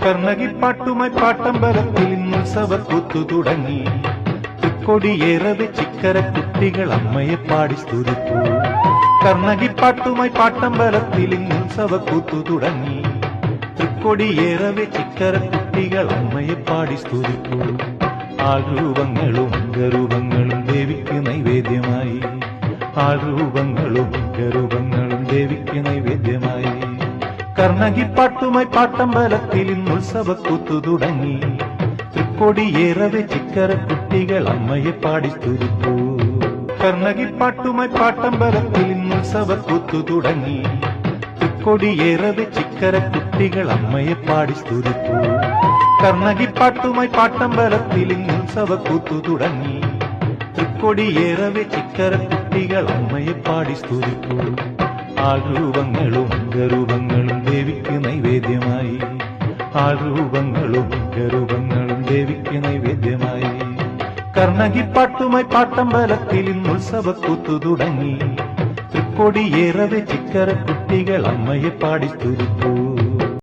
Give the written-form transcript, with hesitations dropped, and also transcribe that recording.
കർണകിപ്പാട്ടുമായി പാട്ടമ്പലത്തിൽ ഉത്സവക്കൂത്തു തുടങ്ങി. തൃക്കൊടിയേറവെ ചിക്കര കുട്ടികൾ അമ്മയെ പാടി സ്തുതിപ്പൂ. കർണകിപ്പാട്ടുമായി പാട്ടമ്പലത്തിൽ ഉത്സവക്കൂത്തു തുടങ്ങി. തൃക്കൊടിയേറവെ ചിക്കര കുട്ടികൾ അമ്മയെ പാടി സ്തുതിപ്പൂ. ആൾരൂപങ്ങളും ഗരൂപങ്ങളും ദേവിക്ക് നൈവേദ്യമായി. ആൾരൂപങ്ങളും ഗരൂപങ്ങളും ദേവിക്ക് നൈവേദ്യമായി. കർണകിപ്പാട്ടുമായി പാട്ടമ്പലത്തിൽ ഉത്സവക്കൂത്തു തുടങ്ങി. തൃക്കൊടിയേറവെ ചിക്കര കുട്ടികൾ അമ്മയെ പാടി സ്തുതിപ്പൂ. കർണകിപ്പാട്ടുമായി പാട്ടമ്പലത്തിൽ ഉത്സവക്കൂത്തു തുടങ്ങി. തൃക്കൊടിയേറവെ ചിക്കര കുട്ടികൾ അമ്മയെ പാടി സ്തുതിപ്പൂ. കർണകിപ്പാട്ടുമായി പാട്ടമ്പലത്തിൽ ഉത്സവക്കൂത്തു തുടങ്ങി. തൃക്കൊടിയേറവെ ചിക്കര കുട്ടികൾ അമ്മയെ പാടി സ്തുതിപ്പൂ. ആൾരൂപങ്ങളും ഗരൂപങ്ങളും ദേവിക്ക് നൈവേദ്യമായി. ആൾരൂപങ്ങളും ഗരൂപങ്ങളും ദേവിക്ക് നൈവേദ്യമായി. കർണകിപ്പാട്ടുമായി പാട്ടമ്പലത്തിൽ ഉത്സവക്കൂത്തു തുടങ്ങി. തൃക്കൊടിയേറവെ ചിക്കര കുട്ടികൾ അമ്മയെ പാടി സ്തുതിപ്പൂ.